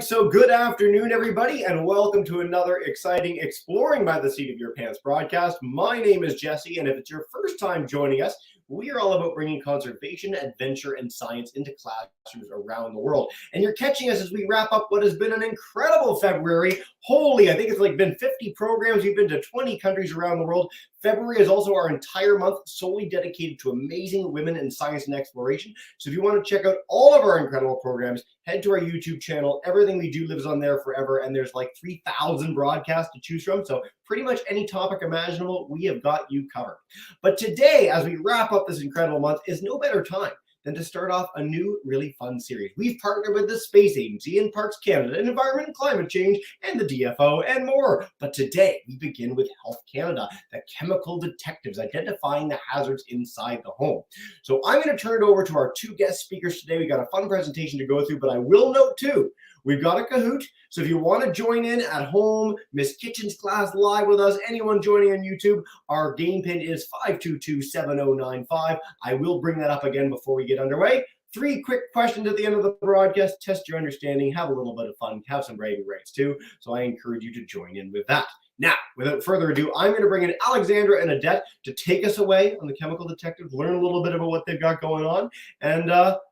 so good afternoon, everybody, and welcome to another exciting Exploring by the Seat of Your Pants broadcast. My name is Jesse, and if it's your first time joining us, we are all about bringing conservation, adventure, and science into classrooms around the world. And you're catching us as we wrap up what has been an incredible February. Holy, I think it's been 50 programs. We've been to 20 countries around the world. February is also our entire month solely dedicated to amazing women in science and exploration. So if you want to check out all of our incredible programs, head to our YouTube channel. Everything we do lives on there forever, and there's 3,000 broadcasts to choose from. So pretty much any topic imaginable, we have got you covered. But today, as we wrap up this incredible month, is no better time than to start off a new, really fun series. We've partnered with the Space Agency and Parks Canada, Environment and Climate Change, and the DFO, and more. But today, we begin with Health Canada, the chemical detectives identifying the hazards inside the home. So I'm going to turn it over to our two guest speakers today. We got a fun presentation to go through, but I will note too, we've got a Kahoot. So if you want to join in at home, Miss Kitchen's class live with us, anyone joining on YouTube, our game pin is 522-7095. I will bring that up again before we get underway. 3 quick questions at the end of the broadcast. Test your understanding, have a little bit of fun, have some bragging rights too. So I encourage you to join in with that. Now, without further ado, I'm going to bring in Alexandra and Adette to take us away on the chemical detectives, learn a little bit about what they've got going on, and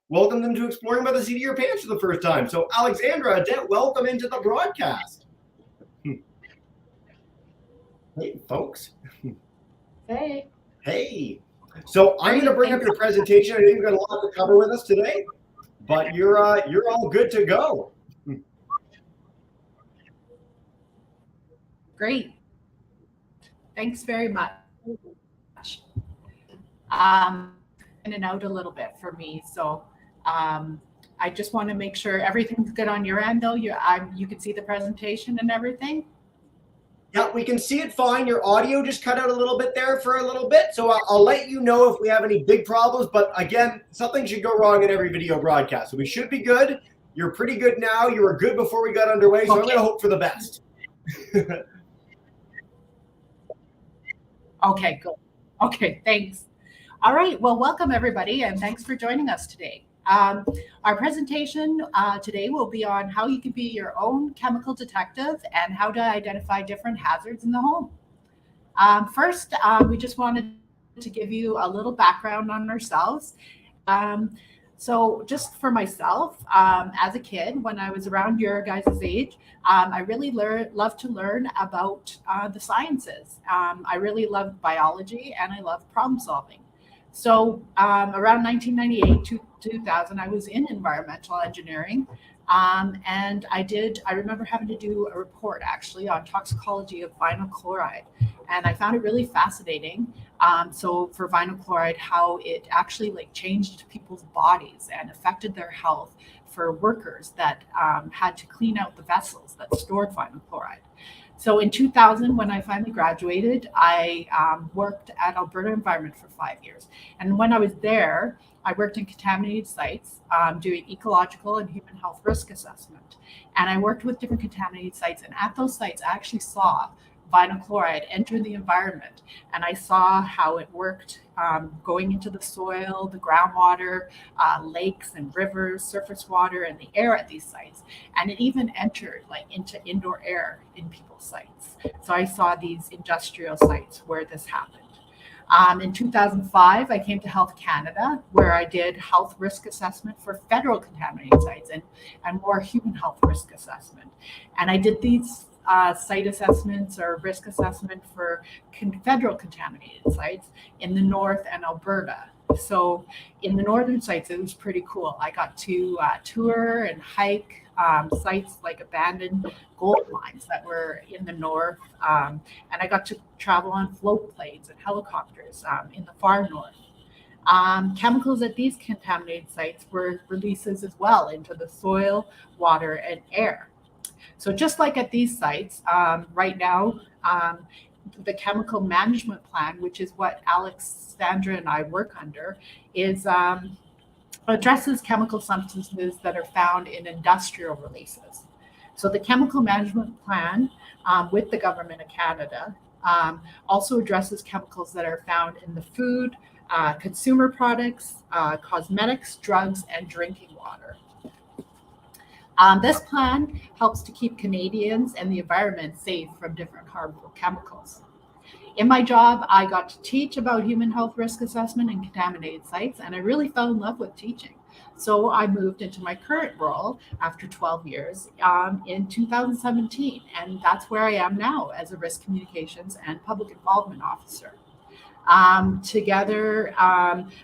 welcome them to Exploring by the Seat of Your Pants for the first time. So Alexandra, Adette, welcome into the broadcast. Hey, folks. Hey. Hey. So I'm going to bring up your presentation. I think we've got a lot to cover with us today, but you're all good to go. Great. Thanks very much. In and out a little bit for me, so I just want to make sure everything's good on your end, though. You can see the presentation and everything. Yeah, we can see it fine. Your audio just cut out a little bit there for a little bit, so I'll let you know if we have any big problems. But again, something should go wrong in every video broadcast, so we should be good. You're pretty good now. You were good before we got underway, so okay. I'm going to hope for the best. Okay, good. Okay, thanks. All right, well, welcome everybody, and thanks for joining us today. Our presentation today will be on how you can be your own chemical detective and how to identify different hazards in the home. First, we just wanted to give you a little background on ourselves. So just for myself, as a kid, when I was around your guys' age, I really loved to learn about the sciences. I really loved biology and I loved problem solving. So around 1998 to 2000, I was in environmental engineering. And I remember having to do a report actually on toxicology of vinyl chloride. And I found it really fascinating. So for vinyl chloride, how it actually changed people's bodies and affected their health for workers that had to clean out the vessels that stored vinyl chloride. So in 2000, when I finally graduated, I worked at Alberta Environment for 5 years. And when I was there, I worked in contaminated sites doing ecological and human health risk assessment. And I worked with different contaminated sites. And at those sites, I actually saw vinyl chloride enter the environment. And I saw how it worked going into the soil, the groundwater, lakes and rivers, surface water, and the air at these sites. And it even entered into indoor air in people's sites. So I saw these industrial sites where this happened. In 2005, I came to Health Canada, where I did health risk assessment for federal contaminated sites and more human health risk assessment. And I did these site assessments or risk assessment for federal contaminated sites in the north and Alberta. So in the northern sites, it was pretty cool. I got to tour and hike sites like abandoned gold mines that were in the north. And I got to travel on float planes and helicopters in the far north. Chemicals at these contaminated sites were releases as well into the soil, water, and air. So just like at these sites, right now, the chemical management plan, which is what Alexandra and I work under, is addresses chemical substances that are found in industrial releases. So the chemical management plan with the Government of Canada also addresses chemicals that are found in the food, consumer products, cosmetics, drugs, and drinking water. This plan helps to keep Canadians and the environment safe from different harmful chemicals. In my job, I got to teach about human health risk assessment in contaminated sites, and I really fell in love with teaching. So I moved into my current role after 12 years in 2017, and that's where I am now as a risk communications and public involvement officer. Together,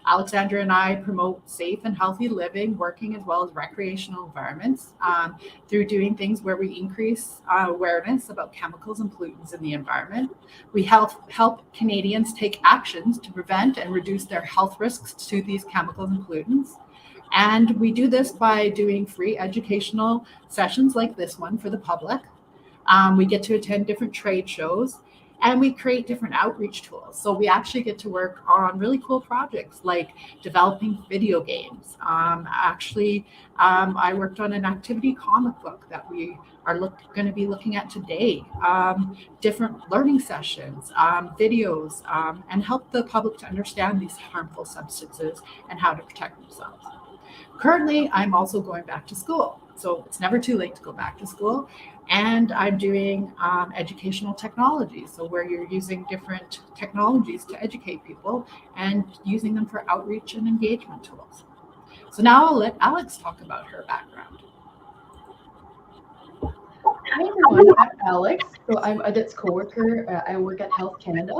Alexandra and I promote safe and healthy living, working as well as recreational environments through doing things where we increase awareness about chemicals and pollutants in the environment. We help Canadians take actions to prevent and reduce their health risks to these chemicals and pollutants. And we do this by doing free educational sessions like this one for the public. We get to attend different trade shows, and we create different outreach tools. So we actually get to work on really cool projects like developing video games. I worked on an activity comic book that we are going to be looking at today, different learning sessions, videos, and help the public to understand these harmful substances and how to protect themselves. Currently, I'm also going back to school. So it's never too late to go back to school. And I'm doing educational technology. So where you're using different technologies to educate people and using them for outreach and engagement tools. So now I'll let Alex talk about her background. Hi everyone, I'm Alex. So I'm Adit's coworker. I work at Health Canada.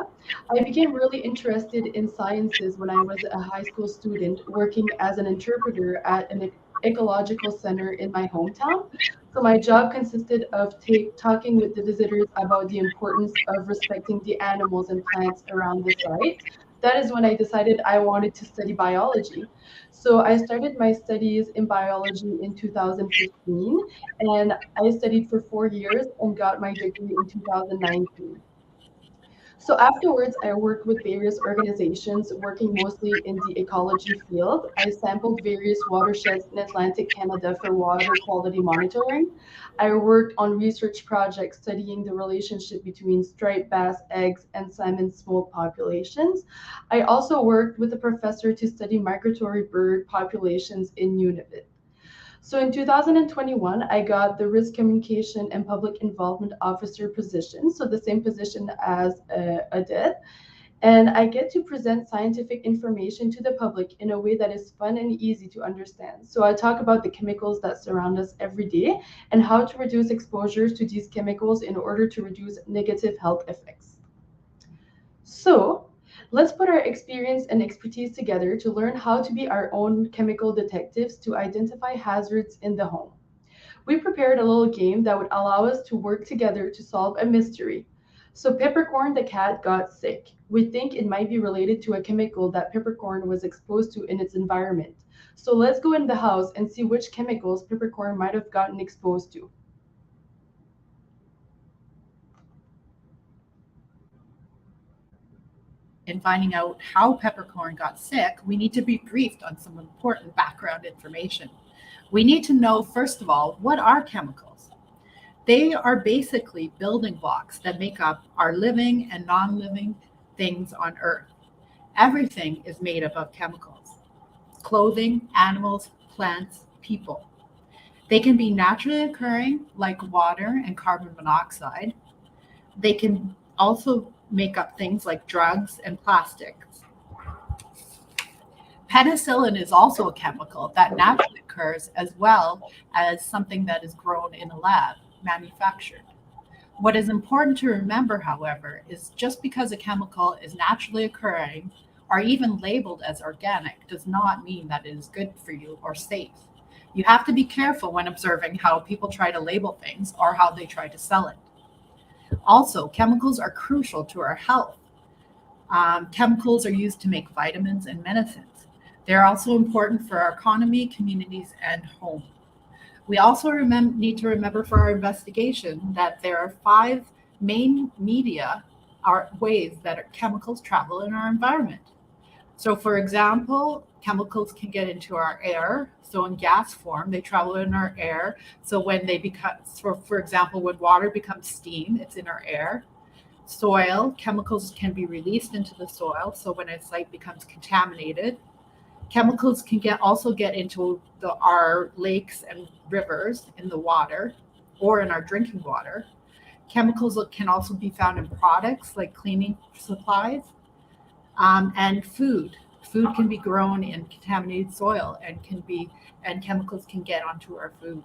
I became really interested in sciences when I was a high school student working as an interpreter at an ecological center in my hometown. So my job consisted of talking with the visitors about the importance of respecting the animals and plants around the site. That is when I decided I wanted to study biology. So I started my studies in biology in 2015, and I studied for 4 years and got my degree in 2019. So afterwards, I worked with various organizations working mostly in the ecology field. I sampled various watersheds in Atlantic Canada for water quality monitoring. I worked on research projects studying the relationship between striped bass eggs and salmon smolt populations. I also worked with a professor to study migratory bird populations in Nunavut. So in 2021, I got the Risk Communication and Public Involvement Officer position, so the same position as Adit. And I get to present scientific information to the public in a way that is fun and easy to understand. So I talk about the chemicals that surround us every day and how to reduce exposures to these chemicals in order to reduce negative health effects. So let's put our experience and expertise together to learn how to be our own chemical detectives to identify hazards in the home. We prepared a little game that would allow us to work together to solve a mystery. So Peppercorn the cat got sick. We think it might be related to a chemical that Peppercorn was exposed to in its environment. So let's go in the house and see which chemicals Peppercorn might have gotten exposed to. In finding out how Peppercorn got sick, we need to be briefed on some important background information. We need to know, first of all, what are chemicals? They are basically building blocks that make up our living and non-living things on Earth. Everything is made up of chemicals: clothing, animals, plants, people. They can be naturally occurring, like water and carbon monoxide. They can also make up things like drugs and plastics. Penicillin is also a chemical that naturally occurs, as well as something that is grown in a lab, manufactured. What is important to remember, however, is just because a chemical is naturally occurring or even labeled as organic does not mean that it is good for you or safe. You have to be careful when observing how people try to label things or how they try to sell it. Also, chemicals are crucial to our health. Chemicals are used to make vitamins and medicines. They're also important for our economy, communities, and home. We also need to remember for our investigation that there are 5 main media or ways that chemicals travel in our environment. So for example, chemicals can get into our air. So in gas form, they travel in our air. So when they become, for example, when water becomes steam, it's in our air. Soil, chemicals can be released into the soil. So when a site becomes contaminated, Chemicals can also get into our lakes and rivers in the water or in our drinking water. Chemicals can also be found in products like cleaning supplies and food. Food can be grown in contaminated soil and chemicals can get onto our food.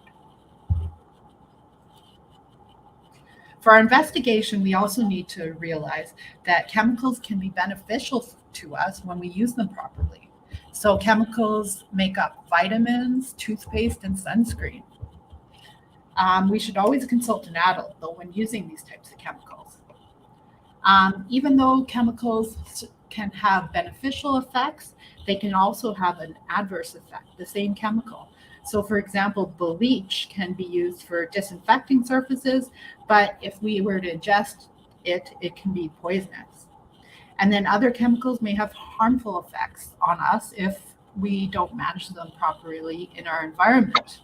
For our investigation, we also need to realize that chemicals can be beneficial to us when we use them properly. So chemicals make up vitamins, toothpaste, and sunscreen. We should always consult an adult, though, when using these types of chemicals. Even though chemicals can have beneficial effects, they can also have an adverse effect, the same chemical. So, for example, bleach can be used for disinfecting surfaces, but if we were to ingest it, it can be poisonous. And then other chemicals may have harmful effects on us if we don't manage them properly in our environment.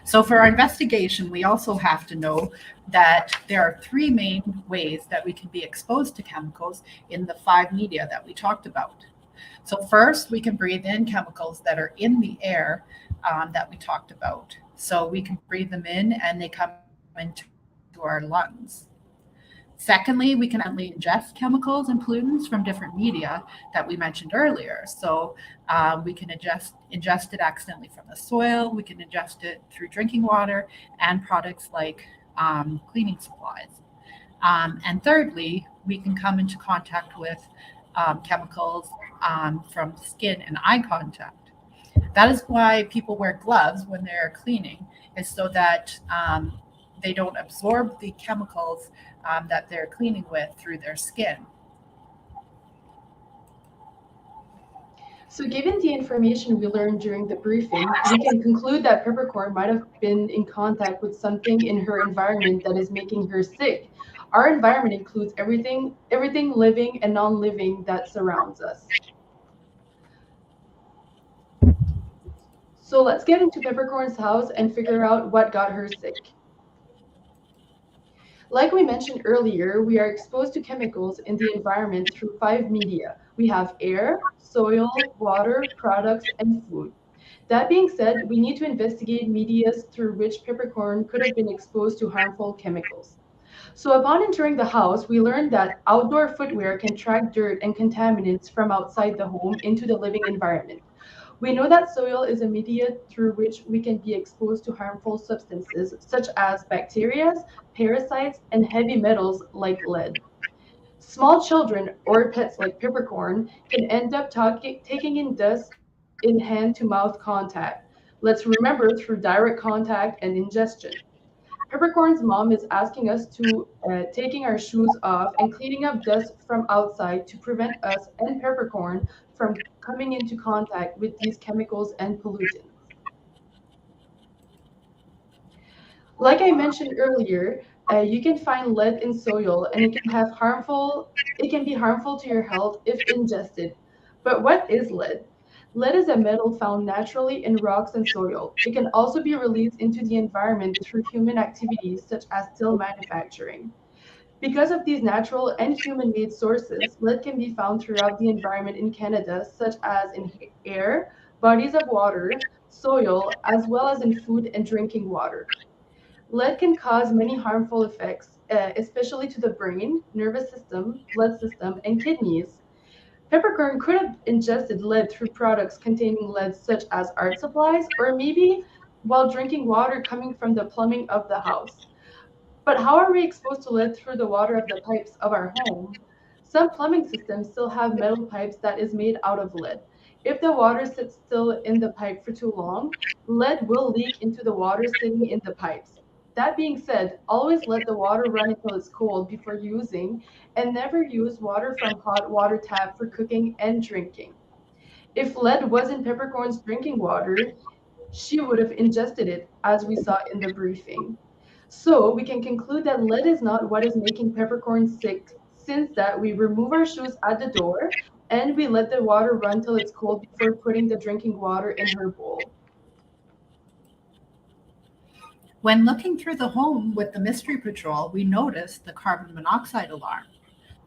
So for our investigation, we also have to know that there are three main ways that we can be exposed to chemicals in the 5 media that we talked about. So first, we can breathe in chemicals that are in the air that we talked about. So we can breathe them in and they come into our lungs. Secondly, we can only ingest chemicals and pollutants from different media that we mentioned earlier. So we can ingest it accidentally from the soil, we can ingest it through drinking water and products like cleaning supplies. And thirdly, we can come into contact with chemicals from skin and eye contact. That is why people wear gloves when they're cleaning, is so that they don't absorb the chemicals that they're cleaning with through their skin. So given the information we learned during the briefing, we can conclude that Peppercorn might have been in contact with something in her environment that is making her sick. Our environment includes everything living and non-living that surrounds us. So let's get into Peppercorn's house and figure out what got her sick. Like we mentioned earlier, we are exposed to chemicals in the environment through 5 media. We have air, soil, water, products, and food. That being said, we need to investigate medias through which Peppercorn could have been exposed to harmful chemicals. So upon entering the house, we learned that outdoor footwear can track dirt and contaminants from outside the home into the living environment. We know that soil is a media through which we can be exposed to harmful substances such as bacteria, parasites, and heavy metals like lead. Small children or pets like Peppercorn can end up taking in dust in hand-to-mouth contact. Let's remember through direct contact and ingestion. Peppercorn's mom is asking us to taking our shoes off and cleaning up dust from outside to prevent us and Peppercorn from coming into contact with these chemicals and pollutants. Like I mentioned earlier, you can find lead in soil and it can be harmful to your health if ingested. But what is lead? Lead is a metal found naturally in rocks and soil. It can also be released into the environment through human activities such as steel manufacturing. Because of these natural and human-made sources, lead can be found throughout the environment in Canada, such as in air, bodies of water, soil, as well as in food and drinking water. Lead can cause many harmful effects, especially to the brain, nervous system, blood system, and kidneys. Peppercorn could have ingested lead through products containing lead, such as art supplies, or maybe while drinking water coming from the plumbing of the house. But how are we exposed to lead through the water of the pipes of our home? Some plumbing systems still have metal pipes that is made out of lead. If the water sits still in the pipe for too long, lead will leak into the water sitting in the pipes. That being said, always let the water run until it's cold before using, and never use water from hot water tap for cooking and drinking. If lead was in Peppercorn's drinking water, she would have ingested it, as we saw in the briefing. So we can conclude that lead is not what is making Peppercorn sick, since that we remove our shoes at the door and we let the water run till it's cold before putting the drinking water in her bowl. When looking through the home with the Mystery Patrol, we noticed the carbon monoxide alarm.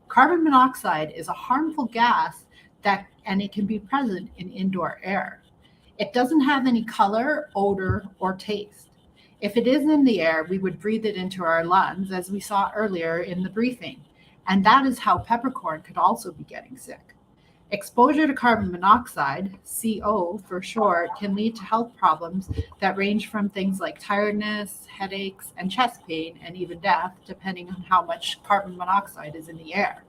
Carbon monoxide is a harmful gas and it can be present in indoor air. It doesn't have any color, odor, or taste. If it is in the air, we would breathe it into our lungs, as we saw earlier in the briefing. And that is how peppercorn could also be getting sick. Exposure to carbon monoxide, CO for short, can lead to health problems that range from things like tiredness, headaches, and chest pain, and even death, depending on how much carbon monoxide is in the air.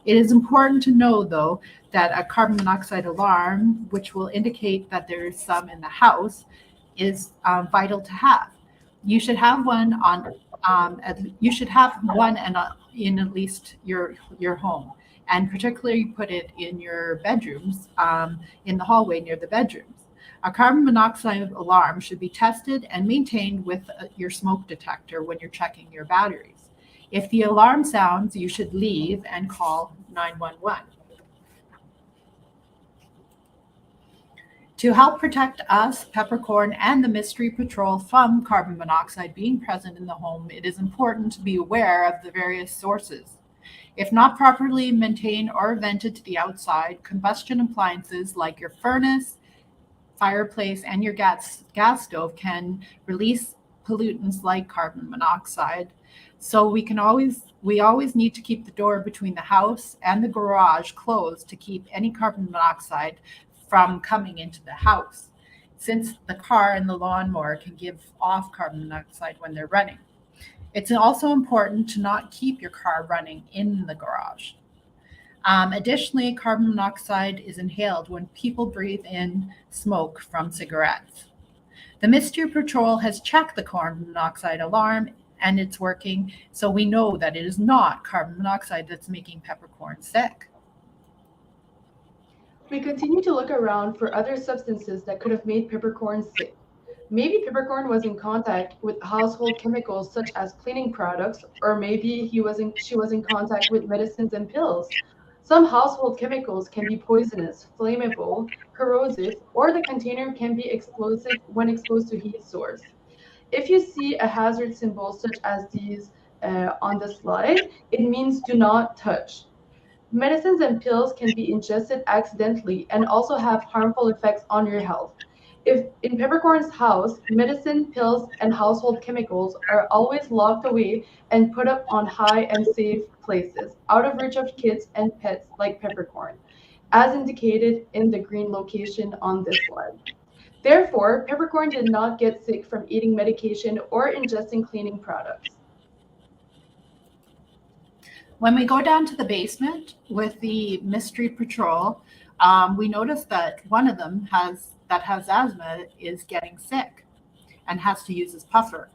It is important to know, though, that a carbon monoxide alarm, which will indicate that there is some in the house, is vital to have. You should have one in at least your home, and particularly put it in your bedrooms, in the hallway near the bedrooms. A carbon monoxide alarm should be tested and maintained with your smoke detector when you're checking your batteries. If the alarm sounds, you should leave and call 911. To help protect us, Peppercorn, and the Mystery Patrol from carbon monoxide being present in the home, it is important to be aware of the various sources. If not properly maintained or vented to the outside, combustion appliances like your furnace, fireplace, and your gas stove can release pollutants like carbon monoxide. So we always need to keep the door between the house and the garage closed to keep any carbon monoxide from coming into the house, since the car and the lawnmower can give off carbon monoxide when they're running. It's also important to not keep your car running in the garage. Additionally, carbon monoxide is inhaled when people breathe in smoke from cigarettes. The Mystery Patrol has checked the carbon monoxide alarm and it's working, so we know that it is not carbon monoxide that's making peppercorn sick. We continue to look around for other substances that could have made peppercorn sick. Maybe peppercorn was in contact with household chemicals such as cleaning products, or maybe she was in contact with medicines and pills. Some household chemicals can be poisonous, flammable, corrosive, or the container can be explosive when exposed to heat source. If you see a hazard symbol such as these on the slide, it means do not touch. Medicines and pills can be ingested accidentally and also have harmful effects on your health. If in Peppercorn's house, medicine, pills, and household chemicals are always locked away and put up on high and safe places, out of reach of kids and pets like Peppercorn, as indicated in the green location on this slide. Therefore, Peppercorn did not get sick from eating medication or ingesting cleaning products. When we go down to the basement with the Mystery Patrol, we notice that one of them has asthma is getting sick and has to use his puffer.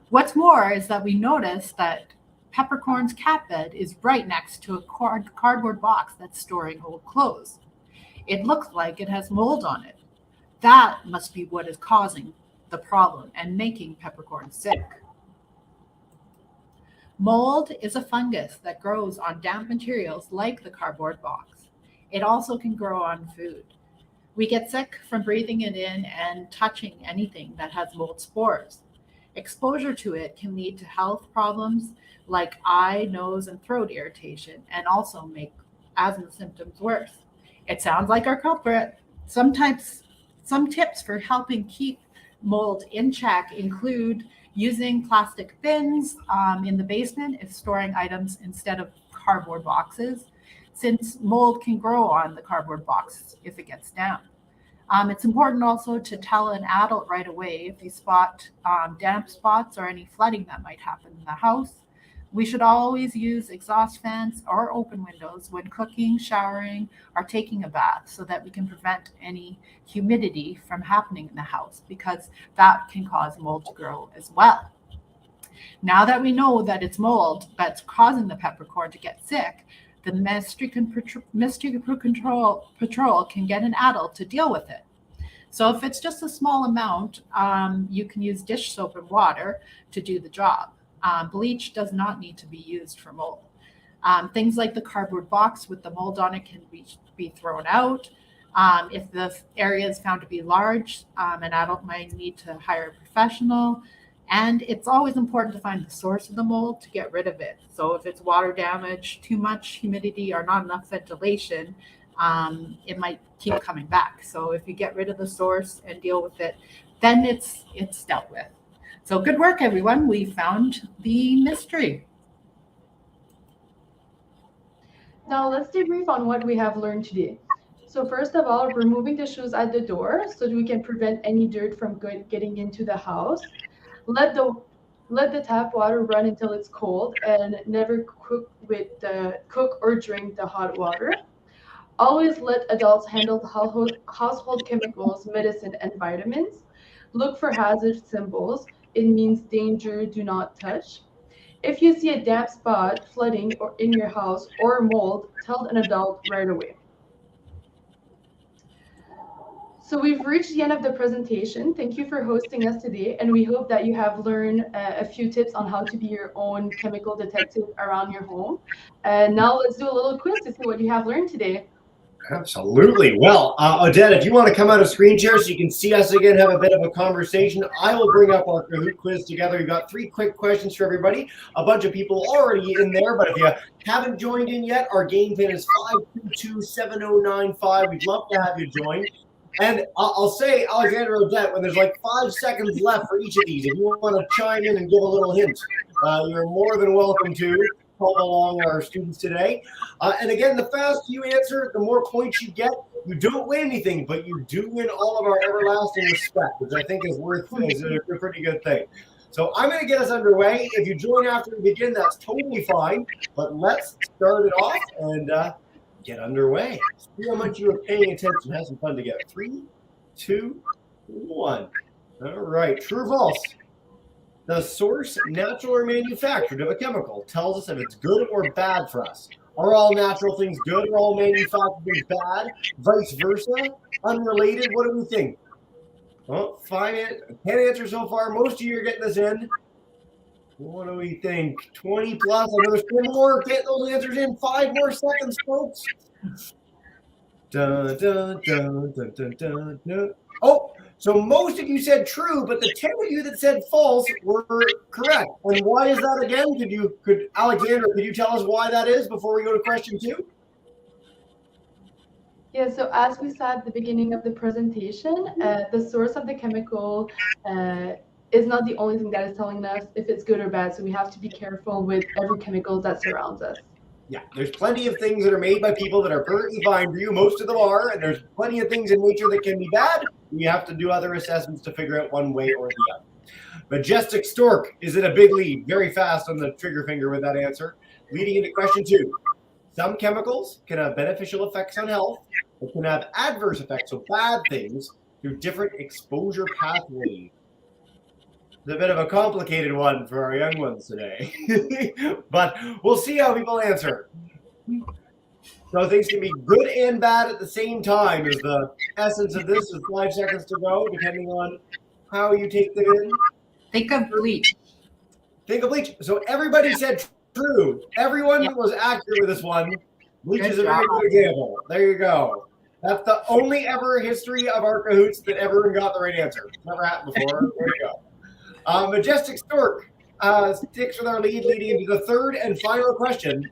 What's more is that we notice that Peppercorn's cat bed is right next to a cardboard box that's storing old clothes. It looks like it has mold on it. That must be what is causing the problem and making Peppercorn sick. Mold is a fungus that grows on damp materials like the cardboard box. It also can grow on food. We get sick from breathing it in and touching anything that has mold spores. Exposure to it can lead to health problems like eye, nose, and throat irritation, and also make asthma symptoms worse. It sounds like our culprit. Some tips for helping keep mold in check include using plastic bins in the basement if storing items instead of cardboard boxes, since mold can grow on the cardboard box if it gets damp. It's important also to tell an adult right away if you spot damp spots or any flooding that might happen in the house. We should always use exhaust fans or open windows when cooking, showering, or taking a bath so that we can prevent any humidity from happening in the house, because that can cause mold to grow as well. Now that we know that it's mold that's causing the peppercorn to get sick, the Mystery Patrol can get an adult to deal with it. So if it's just a small amount, you can use dish soap and water to do the job. Bleach does not need to be used for mold. Things like the cardboard box with the mold on it can be thrown out. If the area is found to be large, an adult might need to hire a professional. And it's always important to find the source of the mold to get rid of it. So if it's water damage, too much humidity, or not enough ventilation, it might keep coming back. So if you get rid of the source and deal with it, then it's dealt with. So good work, everyone. We found the mystery. Now let's debrief on what we have learned today. So first of all, removing the shoes at the door so that we can prevent any dirt from getting into the house. Let the tap water run until it's cold, and never cook or drink the hot water. Always let adults handle household chemicals, medicine, and vitamins. Look for hazard symbols. It means danger, do not touch. If you see a damp spot, flooding or in your house, or mold, tell an adult right away. So we've reached the end of the presentation. Thank you for hosting us today, and we hope that you have learned a few tips on how to be your own chemical detective around your home. And now let's do a little quiz to see what you have learned today. Absolutely. Well, Odette, if you want to come out of screen share so you can see us again, have a bit of a conversation, I will bring up our Kahoot quiz together. We've got 3 quick questions for everybody. A bunch of people already in there, but if you haven't joined in yet, our game pin is 522-7095. We'd love to have you join. And I'll say, Alexander, Odette, when there's like 5 seconds left for each of these, if you want to chime in and give a little hint, you're more than welcome to follow along our students today. And again, the faster you answer, the more points you get. You don't win anything, but you do win all of our everlasting respect, which I think is a pretty good thing. So I'm going to get us underway. If you join after we begin, that's totally fine. But let's start it off and get underway. See how much you are paying attention. Have some fun together. 3, 2, 1. All right. True or false? The source, natural or manufactured, of a chemical tells us if it's good or bad for us. Are all natural things good? Are all manufactured things bad? Vice versa? Unrelated? What do we think? Well, 10 answers so far. Most of you are getting this in. What do we think? 20 plus. Another 10 more. Get those answers in. 5 more seconds, folks. Dun, dun, dun, dun, dun, dun, dun. Oh, so most of you said true, but the 10 of you that said false were correct. And why is that again? Alexander, could you tell us why that is before we go to question 2? Yeah, so as we said at the beginning of the presentation, the source of the chemical is not the only thing that is telling us if it's good or bad. So we have to be careful with every chemical that surrounds us. Yeah, there's plenty of things that are made by people that are perfectly fine for you. Most of them are, and there's plenty of things in nature that can be bad. We have to do other assessments to figure out one way or the other. Majestic Stork is in a big lead, very fast on the trigger finger with that answer. Leading into question 2. Some chemicals can have beneficial effects on health, but can have adverse effects, so bad things, through different exposure pathways. It's a bit of a complicated one for our young ones today, but we'll see how people answer. So things can be good and bad at the same time is the essence of this. With 5 seconds to go, depending on how you take them in. Think of bleach. Think of bleach. So everybody said true. Everyone was accurate with this one. Bleach is a very good example. There you go. That's the only ever history of our Kahoots that everyone got the right answer. Never happened before. There you go. Majestic Stork sticks with our lead, leading into the 3rd and final question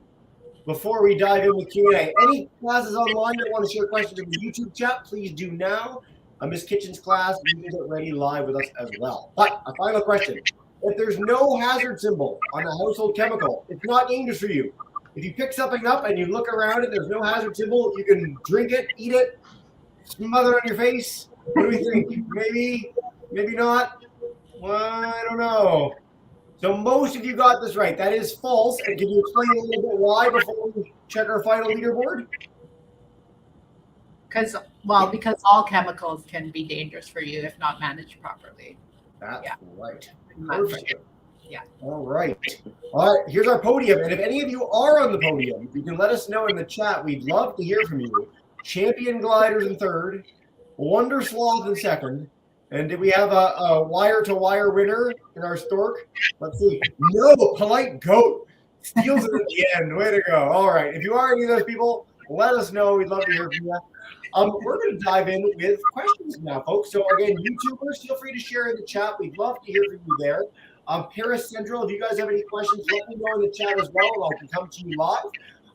before we dive in with Q&A. Any classes online that want to share questions in the YouTube chat, please do now. Miss Kitchen's class, we can get ready live with us as well. But a final question. If there's no hazard symbol on a household chemical, it's not dangerous for you. If you pick something up and you look around it, there's no hazard symbol, you can drink it, eat it, smother it on your face. What do we think? Maybe not. Well, I don't know. So most of you got this right. That is false. And can you explain a little bit why before we check our final leaderboard? Because all chemicals can be dangerous for you if not managed properly. That's right. Perfect. Yeah. All right. Here's our podium. And if any of you are on the podium, you can let us know in the chat. We'd love to hear from you. Champion Gliders in 3rd, Wonder Sloth in 2nd. And did we have a wire-to-wire winner in our Stork? Let's see. No, Polite Goat steals it at the end. Way to go. All right. If you are any of those people, let us know. We'd love to hear from you. We're going to dive in with questions now, folks. So, again, YouTubers, feel free to share in the chat. We'd love to hear from you there. Paris Central, if you guys have any questions, let me know in the chat as well, and I can come to you live.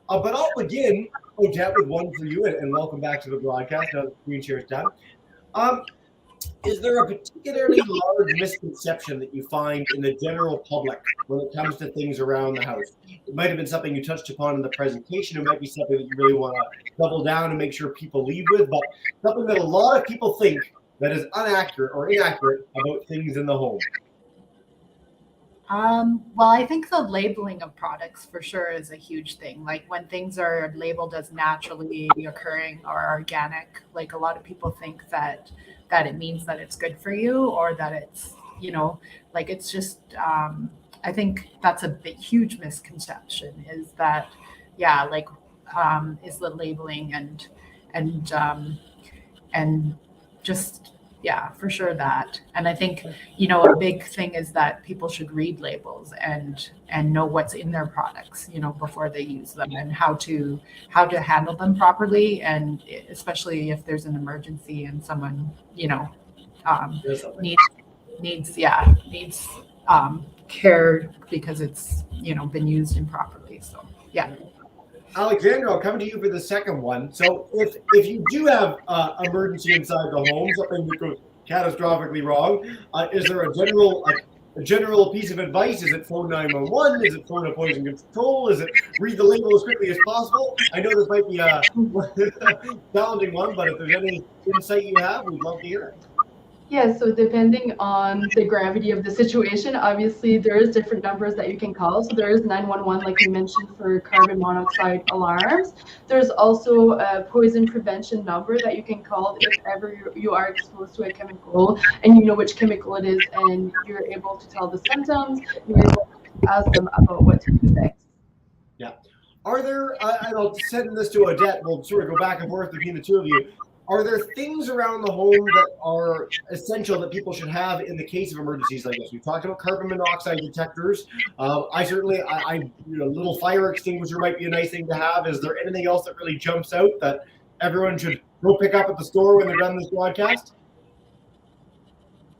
But I'll begin, Odette, with one for you, and welcome back to the broadcast. Now that screen share is done. Is there a particularly large misconception that you find in the general public when it comes to things around the house? It might have been something you touched upon in the presentation. It might be something that you really want to double down and make sure people leave with, but something that a lot of people think that is inaccurate about things in the home. Well, I think the labeling of products for sure is a huge thing. Like when things are labeled as naturally occurring or organic, like a lot of people think that it means that it's good for you, or that it's, like it's just, I think that's a huge misconception, is that, is the labeling and just, yeah, for sure that. And I think, a big thing is that people should read labels and know what's in their products, before they use them, and how to handle them properly. And especially if there's an emergency and someone, needs care because it's, been used improperly. So, yeah. Alexandra, I'll come to you for the second one. So if you do have emergency inside the home, something that goes catastrophically wrong, is there a general piece of advice? Is it phone 911? Is it phone a poison control? Is it read the label as quickly as possible? I know this might be a challenging one, but if there's any insight you have, we'd love to hear it. Yeah, so depending on the gravity of the situation, obviously there is different numbers that you can call. So there is 911, like you mentioned, for carbon monoxide alarms. There's also a poison prevention number that you can call if ever you are exposed to a chemical and you know which chemical it is, and you're able to tell the symptoms, you're able to ask them about what to do next. Yeah. Are there, and I'll send this to Odette, we'll sort of go back and forth between the two of you. Are there things around the home that are essential that people should have in the case of emergencies like this? We talked about carbon monoxide detectors. I little fire extinguisher might be a nice thing to have. Is there anything else that really jumps out that everyone should go pick up at the store when they're done this broadcast?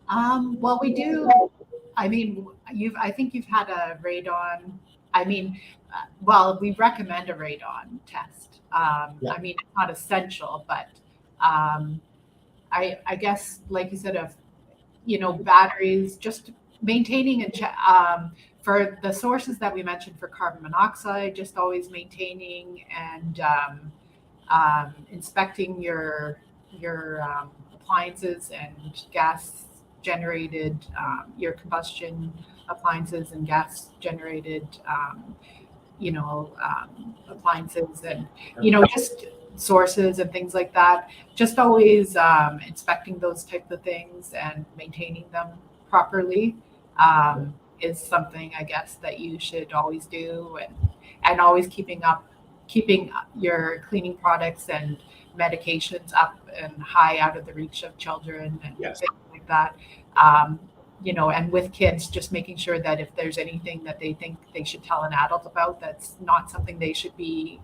Well, we do. I mean, I think you've had a radon. I mean, we recommend a radon test. I mean, it's not essential, but I guess, like you said, batteries, just maintaining and for the sources that we mentioned for carbon monoxide, just always maintaining and inspecting your appliances and gas generated, your combustion appliances and gas generated, appliances, and just sources and things like that. Just always inspecting those types of things and maintaining them properly is something, I guess, that you should always do, and always keeping your cleaning products and medications up and high out of the reach of children and things like that. And with kids, just making sure that if there's anything that they think they should tell an adult about, that's not something they should be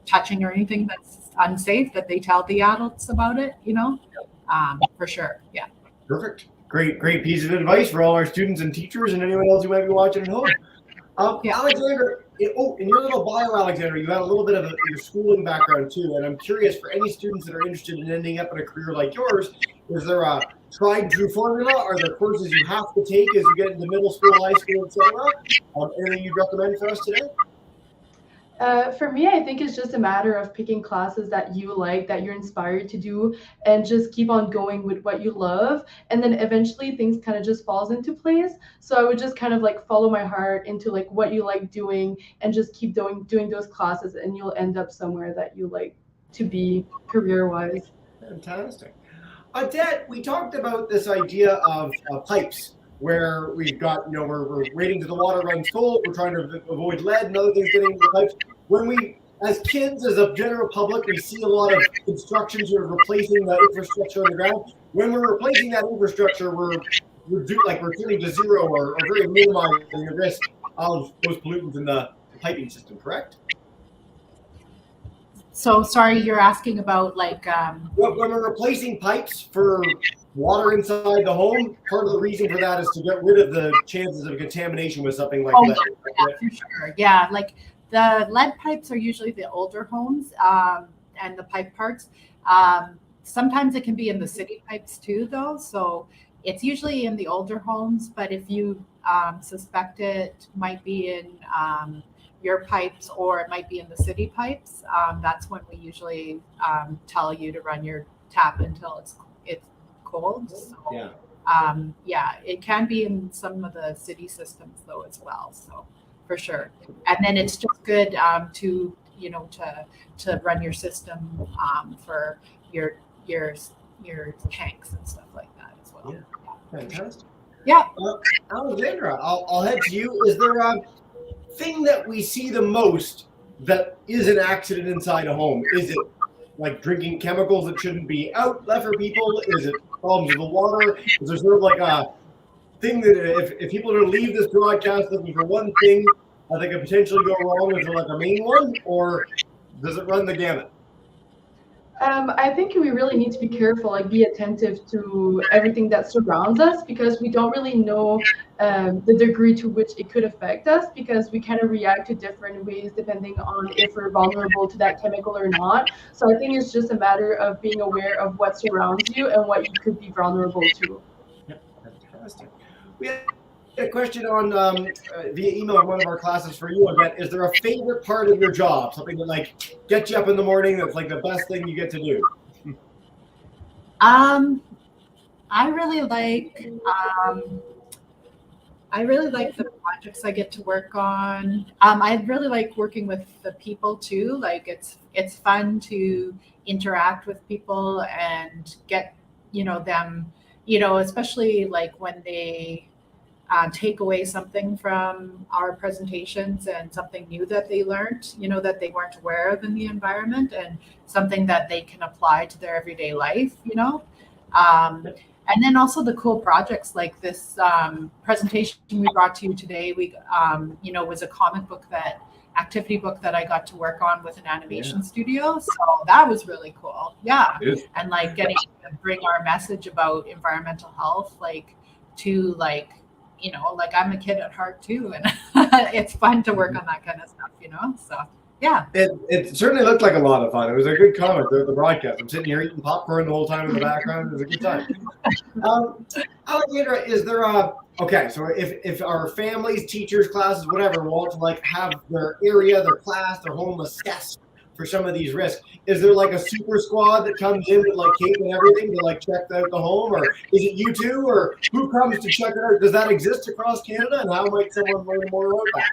touching or anything that's unsafe, that they tell the adults about it, for sure. Yeah. Perfect. Great piece of advice for all our students and teachers and anyone else who might be watching at home. Alexandra, in your little bio, Alexandra, you had a little bit of your schooling background too, and I'm curious, for any students that are interested in ending up in a career like yours, is there a tried and true formula? Are there courses you have to take as you get into middle school, high school, etc.? Anything you'd recommend for us today? For me, I think it's just a matter of picking classes that you like, that you're inspired to do, and just keep on going with what you love. And then eventually things kind of just falls into place. So I would just kind of follow my heart into what you like doing, and just keep doing those classes, and you'll end up somewhere that you like to be career-wise. Fantastic. Odette, we talked about this idea of pipes, where we've got, we're waiting till the water runs cold, we're trying to avoid lead and other things getting into the pipes. When we, as kids, as a general public, we see a lot of construction sort of replacing the infrastructure on the ground. When we're replacing that infrastructure, we're turning to zero or very minimizing the risk of those pollutants in the piping system, correct? So sorry, you're asking about when we're replacing pipes for water inside the home, part of the reason for that is to get rid of the chances of contamination with something like that. Yeah, for sure. Yeah, The lead pipes are usually the older homes, and the pipe parts. Sometimes it can be in the city pipes too, though. So it's usually in the older homes. But if you suspect it might be in your pipes, or it might be in the city pipes, that's when we usually tell you to run your tap until it's cold. So, Yeah. yeah, it can be in some of the city systems though as well. So for sure. And then it's just good to to run your system for your your your tanks and stuff like that as well. Yeah. Fantastic. Yeah. Alexandra, I'll head to you. Is there a thing that we see the most that is an accident inside a home? Is it like drinking chemicals that shouldn't be out left for people? Is it problems with the water? Is there sort of like a thing that if people are to leave this broadcast looking for one thing that could potentially go wrong, is there like a main one, or does it run the gamut? I think we really need to be careful, like be attentive to everything that surrounds us, because we don't really know the degree to which it could affect us, because we kind of react to different ways depending on if we're vulnerable to that chemical or not. So I think it's just a matter of being aware of what surrounds you and what you could be vulnerable to. Yep, fantastic. We had a question on via email in one of our classes for you, Annette. Is there a favorite part of your job? Something that like gets you up in the morning that's like the best thing you get to do? I really like the projects I get to work on. I really like working with the people too. Like it's fun to interact with people and get them, especially like when they take away something from our presentations and something new that they learned, that they weren't aware of in the environment, and something that they can apply to their everyday life. And then also the cool projects like this presentation we brought to you today. We, was a activity book that I got to work on with an animation studio. So that was really cool. Yeah. And like getting to bring our message about environmental health, like to like I'm a kid at heart too. And it's fun to work on that kind of stuff, so. Yeah. It certainly looked like a lot of fun. It was a good comment there at the broadcast. I'm sitting here eating popcorn the whole time in the background. It was a good time. Alexandra, is there so if our families, teachers, classes, whatever, want to like have their area, their class, their home assessed for some of these risks, is there like a super squad that comes in with like cape and everything to like check out the home, or is it you two, or who comes to check it out? Does that exist across Canada, and how might someone learn more about that?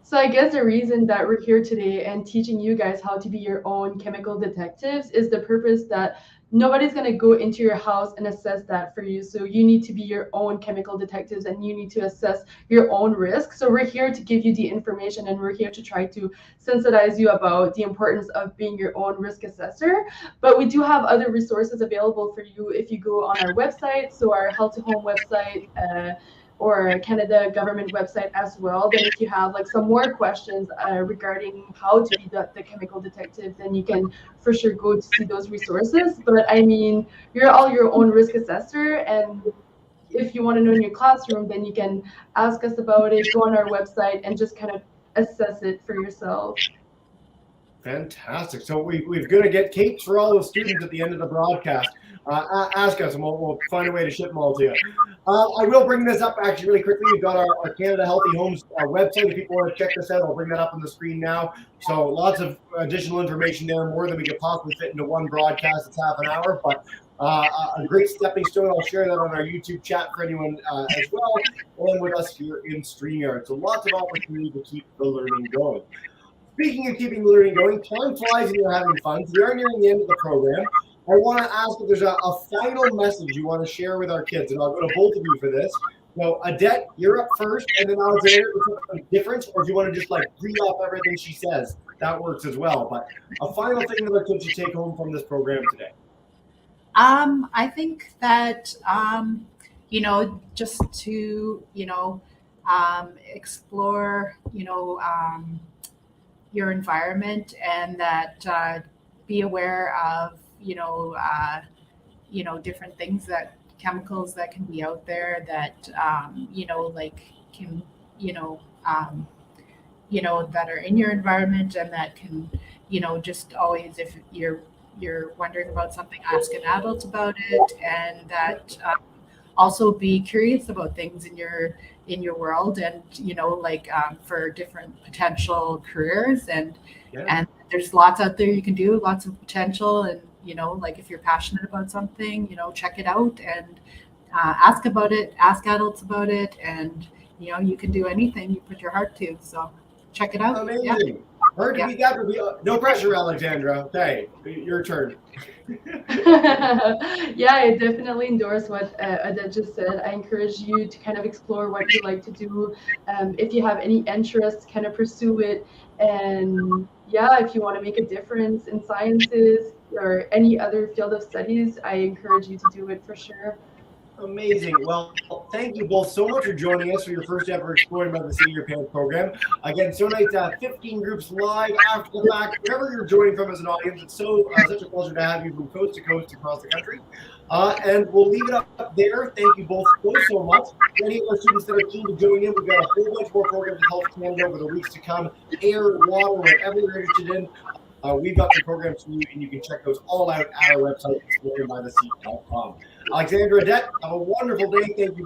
So I guess the reason that we're here today and teaching you guys how to be your own chemical detectives is the purpose that nobody's going to go into your house and assess that for you. So you need to be your own chemical detectives, and you need to assess your own risk. So we're here to give you the information, and we're here to try to sensitize you about the importance of being your own risk assessor. But we do have other resources available for you if you go on our website. So our Health to Home website, or Canada government website as well. Then if you have like some more questions regarding how to be the chemical detective, then you can for sure go to see those resources. But I mean, you're all your own risk assessor, and if you want to know in your classroom, then you can ask us about it, go on our website, and just kind of assess it for yourself. Fantastic. So we're going to get capes for all the students at the end of the broadcast. Ask us, and we'll find a way to ship them all to you. I will bring this up actually really quickly. We've got our Canada Healthy Homes website. If people want to check this out, I'll bring that up on the screen now. So lots of additional information there, more than we could possibly fit into one broadcast. It's half an hour, but a great stepping stone. I'll share that on our YouTube chat for anyone as well, and with us here in StreamYard. So lots of opportunity to keep the learning going. Speaking of keeping the learning going, time flies and you're having fun. So we are nearing the end of the program. I want to ask if there's a final message you want to share with our kids, and I'll go to both of you for this. So, Adette, you're up first, and then Alexander, something different, or if you want to just like read off everything she says, that works as well. But a final thing that our kids should take home from this program today. I think that just to explore your environment, and that be aware of different things, that chemicals that can be out there that can that are in your environment, and that can, just always, if you're wondering about something, ask an adult about it, and that also be curious about things in your world, and for different potential careers, Yeah. and there's lots out there you can do, lots of potential, and if you're passionate about something, check it out, and ask about it, ask adults about it, and you can do anything you put your heart to. So check it out. Yeah. Amazing. Hard to Yeah. beat that, but no pressure, Alexandra. Okay, your turn. Yeah, I definitely endorse what Adit just said. I encourage you to kind of explore what you like to do. If you have any interests, kind of pursue it. And yeah, if you want to make a difference in sciences or any other field of studies, I encourage you to do it for sure. Amazing. Well, thank you both so much for joining us for your first ever Exploring by the Seat of Your Pants program. Again, so nice to have 15 groups live after the fact, wherever you're joining from as an audience. It's such a pleasure to have you from coast to coast across the country. And we'll leave it up there. Thank you both so much. For any of our students that are keen to join in, we've got a whole bunch more programs with Health Canada over the weeks to come. Air, water, whatever you're interested in. We've got some programs for you, and you can check those all out at our website, exploringbytheseat.com. Alexandra, Adette, have a wonderful day. Thank you.